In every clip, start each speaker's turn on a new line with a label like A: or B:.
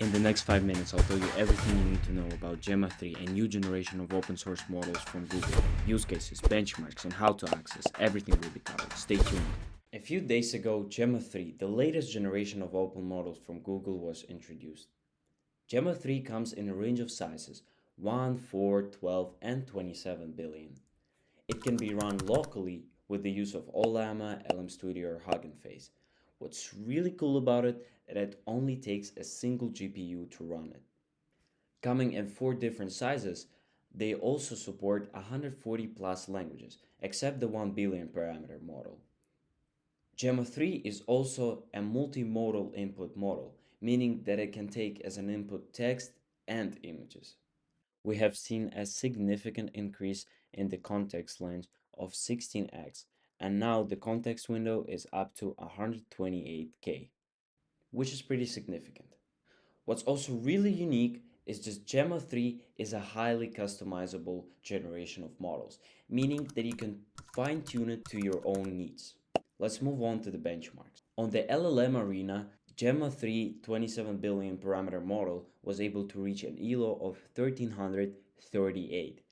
A: In the next 5 minutes, I'll tell you everything you need to know about Gemma 3, a new generation of open source models from Google, use cases, benchmarks, and how to access. Everything will be covered. Stay tuned. A few days ago, Gemma 3, the latest generation of open models from Google, was introduced. Gemma 3 comes in a range of sizes 1, 4, 12, and 27 billion. It can be run locally with the use of Ollama, LM Studio, or Hugging Face. What's really cool about it is that it only takes a single GPU to run it. Coming in 4 different sizes, they also support 140 plus languages, except the 1 billion parameter model. Gemma 3 is also a multimodal input model, meaning that it can take as an input text and images. We have seen a significant increase in the context length of 16x, and now the context window is up to 128K, which is pretty significant. What's also really unique is just Gemma 3 is a highly customizable generation of models, meaning that you can fine tune it to your own needs. Let's move on to the benchmarks. On the LLM arena, Gemma 3 27 billion parameter model was able to reach an ELO of 1338,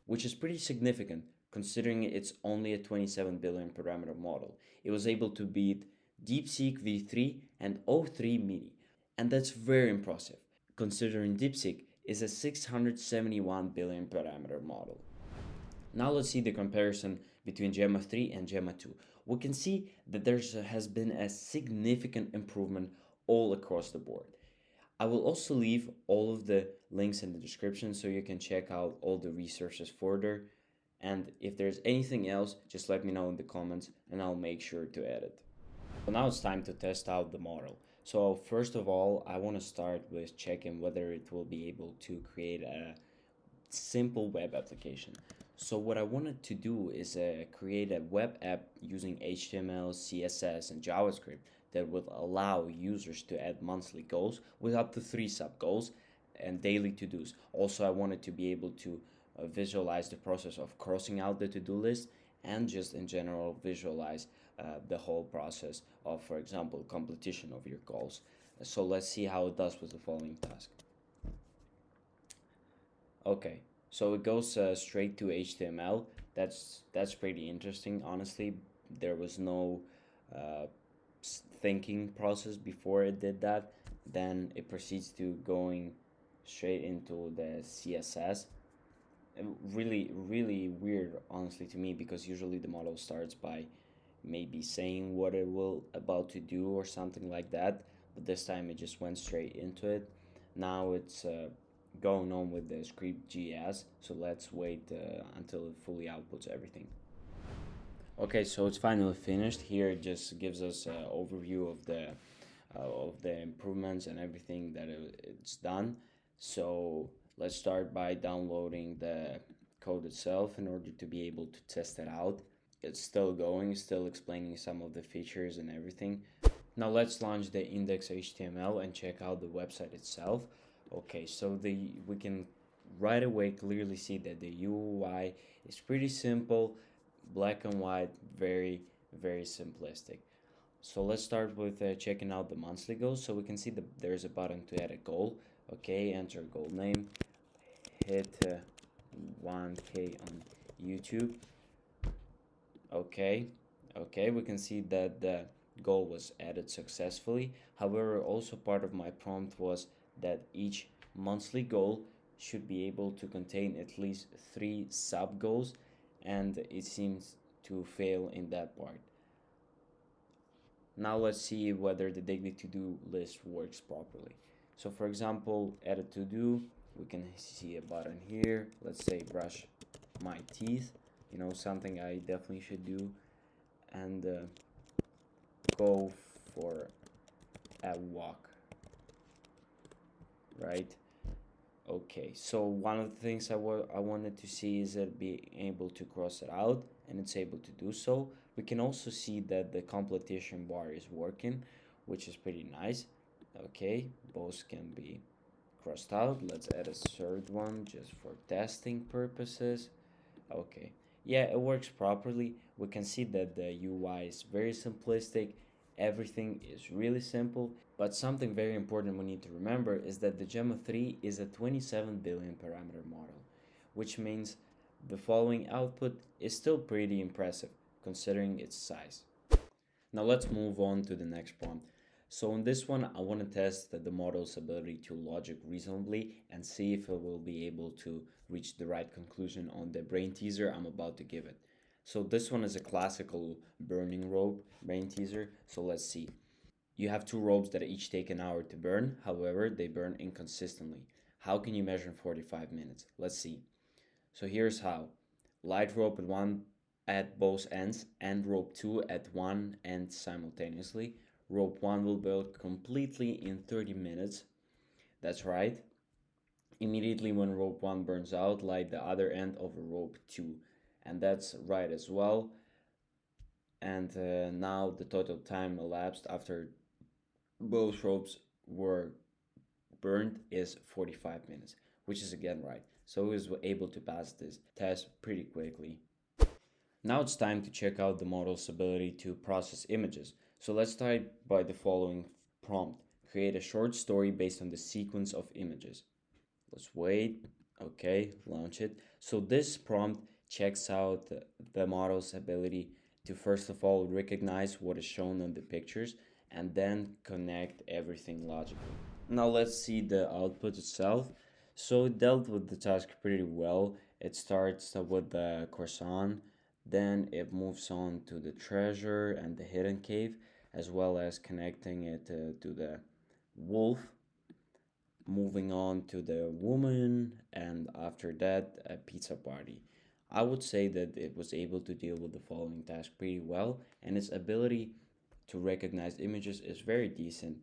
A: which is pretty significant considering it's only a 27 billion parameter model. It was able to beat DeepSeek V3 and O3 Mini, and that's very impressive considering DeepSeek is a 671 billion parameter model. Now let's see the comparison between Gemma 3 and Gemma 2. We can see that there has been a significant improvement all across the board. I will also leave all of the links in the description so you can check out all the resources further. And if there's anything else, just let me know in the comments and I'll make sure to add it. So now it's time to test out the model. So first of all, I want to start with checking whether it will be able to create a simple web application. So what I wanted to do is create a web app using HTML, CSS, and JavaScript that would allow users to add monthly goals with up to 3 sub goals and daily to-dos. Also, I wanted to be able to visualize the process of crossing out the to-do list and just in general visualize the whole process of, for example, completion of your goals. So let's see how it does with the following task. Okay, so it goes straight to HTML. That's pretty interesting. Honestly, there was no thinking process before it did that. Then it proceeds to going straight into the CSS. Really, really weird, honestly, to me, because usually the model starts by maybe saying what it will about to do or something like that. But this time it just went straight into it. Now it's going on with the script GS, so let's wait until it fully outputs everything. Okay, so it's finally finished. Here it just gives us an overview of the improvements and everything that it's done. So let's start by downloading the code itself in order to be able to test it out. It's still going, still explaining some of the features and everything. Now let's launch the index.html and check out the website itself. Okay, so we can right away clearly see that the UI is pretty simple, black and white, very, very simplistic. So let's start with checking out the monthly goals. So we can see that there's a button to add a goal. Okay, enter goal name, hit 1K on YouTube. Okay, we can see that the goal was added successfully. However, also part of my prompt was that each monthly goal should be able to contain at least 3 sub goals, and it seems to fail in that part. Now let's see whether the daily to-do list works properly. So for example, add a to-do, we can see a button here. Let's say brush my teeth, something I definitely should do, and go for a walk, right? Okay, so one of the things I wanted to see is that being able to cross it out, and it's able to do so. We can also see that the completion bar is working, which is pretty nice. Okay, both can be crossed out. Let's add a third one just for testing purposes. Okay, yeah, it works properly. We can see that the UI is very simplistic Everything is really simple, but something very important we need to remember is that the Gemma 3 is a 27 billion parameter model, which means the following output is still pretty impressive considering its size. Now let's move on to the next prompt. So in this one, I want to test the model's ability to logic reasonably and see if it will be able to reach the right conclusion on the brain teaser I'm about to give it. So this one is a classical burning rope brain teaser. So let's see. You have two ropes that each take an hour to burn. However, they burn inconsistently. How can you measure in 45 minutes? Let's see. So here's how. Light rope at both ends and rope 2 at one end simultaneously. Rope 1 will burn completely in 30 minutes. That's right. Immediately when rope 1 burns out, light the other end of rope 2. And that's right as well. And now the total time elapsed after both ropes were burned is 45 minutes, which is again right. So he was able to pass this test pretty quickly. Now it's time to check out the model's ability to process images. So let's start by the following prompt. Create a short story based on the sequence of images. Let's wait. Okay, launch it. So this prompt checks out the model's ability to first of all recognize what is shown on the pictures and then connect everything logically. Now let's see the output itself. So it dealt with the task pretty well. It starts with the croissant, then it moves on to the treasure and the hidden cave, as well as connecting it to the wolf, moving on to the woman, and after that, a pizza party. I would say that it was able to deal with the following task pretty well, and its ability to recognize images is very decent,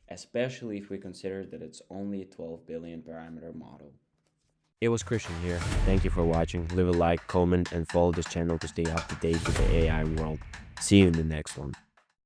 A: especially if we consider that it's only a 12 billion parameter model.
B: It was Christian here. Thank you for watching. Leave a like, comment, and follow this channel to stay up to date with the AI world. See you in the next one.